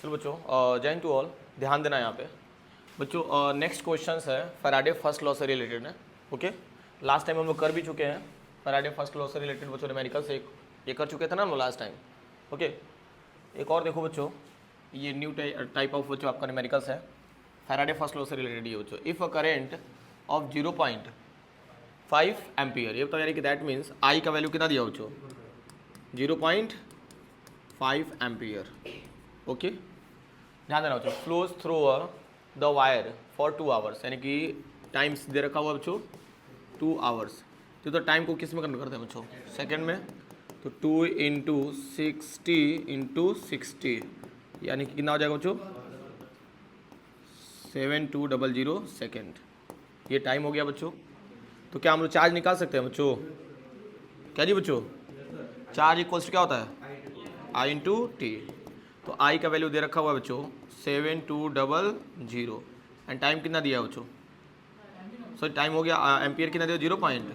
चलो बच्चों, जय हिंद टू ऑल, ध्यान देना यहाँ पे बच्चों। नेक्स्ट क्वेश्चन है फैराडे फर्स्ट लॉ से रिलेटेड है। ओके, लास्ट टाइम हम लोग कर भी चुके हैं फैराडे फर्स्ट लॉ से रिलेटेड बच्चों, न्यूमेरिकल से ये कर चुके थे ना हम लोग लास्ट टाइम। ओके, एक और देखो बच्चों, ये न्यू टाइप ऑफ बच्चों आपका न्यूमेरिकल्स है फैराडे फर्स्ट लॉ से रिलेटेड। ये बच्चों, if a current of 0.5 ampere, ये बताओ यानी कि दैट मीन्स आई का वैल्यू कितना दिया बच्चों, 0.5 एम्पियर। ओके, ध्यान देना बच्चों, flows through the wire for 2 hours, यानी कि टाइम्स दे रखा हुआ बच्चों 2 आवर्स। तो टाइम को किस में कन्वर्ट करते हैं बच्चों, सेकंड में। तो 2 इंटू 60 इंटू 60 यानी कि कितना हो जाएगा बच्चों, 7200 सेकेंड। ये टाइम हो गया बच्चों। तो क्या हम लोग चार्ज निकाल सकते हैं बच्चों? क्या जी बच्चों, चार्ज इक्वल्स क्या होता है, आई इंटू टी। तो आई का वैल्यू दे रखा हुआ है बच्चों 7200 एंड टाइम कितना दिया है बच्चों, सॉरी टाइम हो गया एम्पियर कितना दिया, 0 पॉइंट।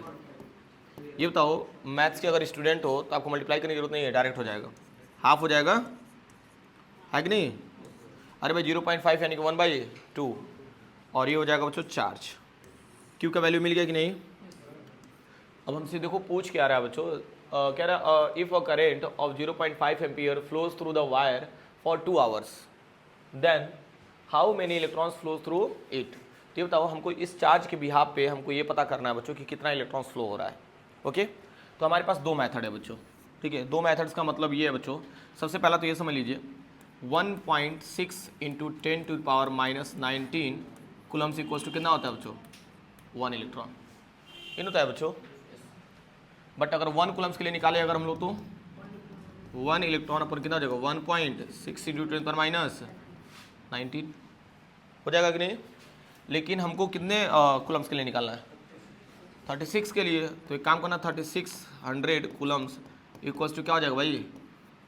ये बताओ, मैथ्स के अगर स्टूडेंट हो तो आपको मल्टीप्लाई करने की जरूरत नहीं है, डायरेक्ट हो जाएगा, हाफ हो जाएगा, है कि नहीं। अरे भाई 0.5 यानी कि 1/2 और ये हो जाएगा बच्चों चार्ज। क्यू का वैल्यू मिल गया कि नहीं। अब हमसे देखो पूछ क्या रहा है बच्चों, कह रहा है if a current of 0.5 ampere flows through the wire for 2 hours then how many electrons flows through it. तो ये बताओ हमको इस चार्ज के बिहाफ पे हमको ये पता करना है बच्चों कि कितना इलेक्ट्रॉन्स फ्लो हो रहा है। ओके, तो हमारे पास दो मेथड है बच्चों, ठीक है। दो मेथड्स का मतलब ये है बच्चों, सबसे पहला तो ये समझ लीजिए 1.6 इंटू 10⁻⁻19 कूलम्स इक्वल्स टू कितना होता है बच्चों, 1 इलेक्ट्रॉन। इन होता है बच्चों, बट अगर 1 कूलम्स के लिए निकाले अगर हम लोग तो 1 इलेक्ट्रॉन अपन कितना हो जाएगा, 1.6 इंटू 10⁻19 हो जाएगा कि नहीं। लेकिन हमको कितने कूलम्स के लिए निकालना है, 36 के लिए। तो एक काम करना, 3600 कूलम्स इक्वल्स टू क्या हो जाएगा भाई,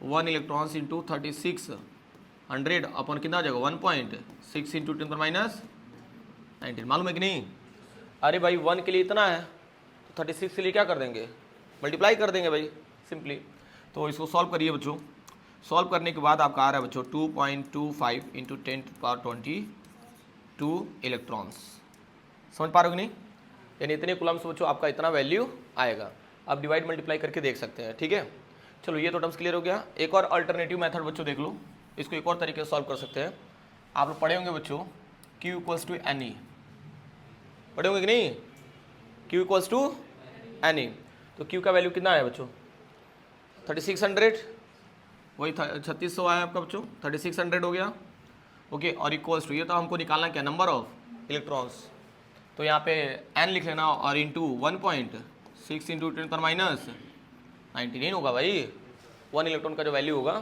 1 इलेक्ट्रॉन्स इंटू 3600 अपन कितना हो जाएगा, 1.6 इंटू 10⁻19। मालूम है कि नहीं। अरे भाई 1 के लिए इतना है तो 36 के लिए क्या कर देंगे, मल्टीप्लाई कर देंगे भाई सिंपली। तो इसको सॉल्व करिए बच्चों। सॉल्व करने के बाद आपका आ रहा है बच्चों 2.25 इंटू 10⁻22 इलेक्ट्रॉन्स। समझ पा रहे हो कि नहीं, यानी इतने कूलम्स बच्चों आपका इतना वैल्यू आएगा। आप डिवाइड मल्टीप्लाई करके देख सकते हैं, ठीक है। चलो ये तो टर्म्स क्लियर हो गया। एक और अल्टरनेटिव मेथड बच्चों देख लो, इसको एक और तरीके से सॉल्व कर सकते हैं। आप लोग पढ़े होंगे बच्चों Q equals to N E, पढ़े होंगे कि नहीं, Q equals to N E. तो Q का वैल्यू कितना है बच्चों, 3600, वही 3600 आया आपका बच्चों, 3600 हो गया। ओके, और इक्वल्स टू ये तो हमको निकालना क्या, नंबर ऑफ इलेक्ट्रॉन्स। तो यहाँ पे n लिख लेना और इंटू 1.6 इंटू 10⁻19 होगा भाई 1 इलेक्ट्रॉन का जो वैल्यू होगा।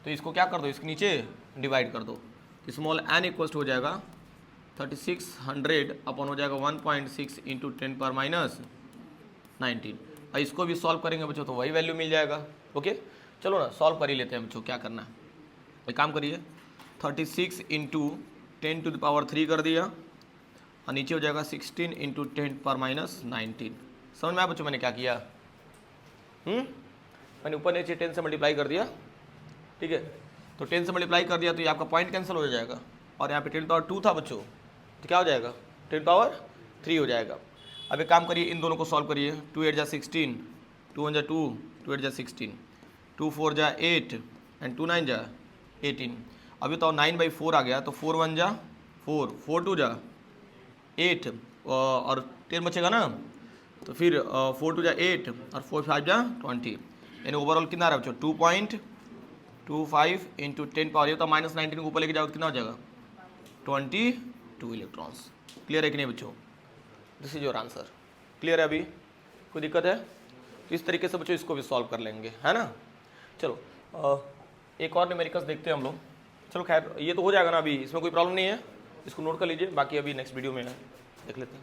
तो इसको क्या कर दो, इसके नीचे डिवाइड कर दो। स्मॉल n इक्वल्स टू हो जाएगा 3600 अपन हो जाएगा 1.6 इंटू 10⁻19। और इसको भी सॉल्व करेंगे बच्चों तो वही वैल्यू मिल जाएगा। ओके, चलो ना सॉल्व कर ही लेते हैं बच्चों, क्या करना है एक काम करिए, 36 इंटू 10⁻³ कर दिया और नीचे हो जाएगा 16 इंटू 10⁻⁻19। समझ में आया बच्चों मैंने क्या किया, मैंने ऊपर नीचे 10 से मल्टीप्लाई कर दिया, ठीक है। तो 10 से मल्टीप्लाई कर दिया तो ये आपका पॉइंट कैंसिल हो जाएगा और यहाँ पे 10⁻2 था बच्चों, तो क्या हो जाएगा 10⁻3 हो जाएगा। अब एक काम करिए, इन दोनों को सॉल्व करिए। 2 8 जा 16, 2 1 जा 2, 2 8 जा 16, 2 4 जा 8 एंड 2 9 जा 18। अभी तो 9/4 आ गया, तो 4 1 जा 4, 4 2 जा 8 और 10 बचेगा ना, तो फिर 4 2 जा 8 और 4 5 जा 20, यानी ओवरऑल कितना आ रहा है बच्चों 2.25 इंटू 10 तो -19 को ऊपर लेके जाओ तो कितना हो जाएगा 22 इलेक्ट्रॉन्स। क्लियर है कि नहीं बच्चों, this is your answer. Clear है, अभी कोई दिक्कत है। तो इस तरीके से बच्चों इसको भी सॉल्व कर लेंगे, है ना। चलो एक और न्यूमेरिकल्स देखते हैं हम लोग। चलो खैर ये तो हो जाएगा ना, अभी इसमें कोई प्रॉब्लम नहीं है, इसको नोट कर लीजिए, बाकी अभी नेक्स्ट वीडियो में देख लेते हैं।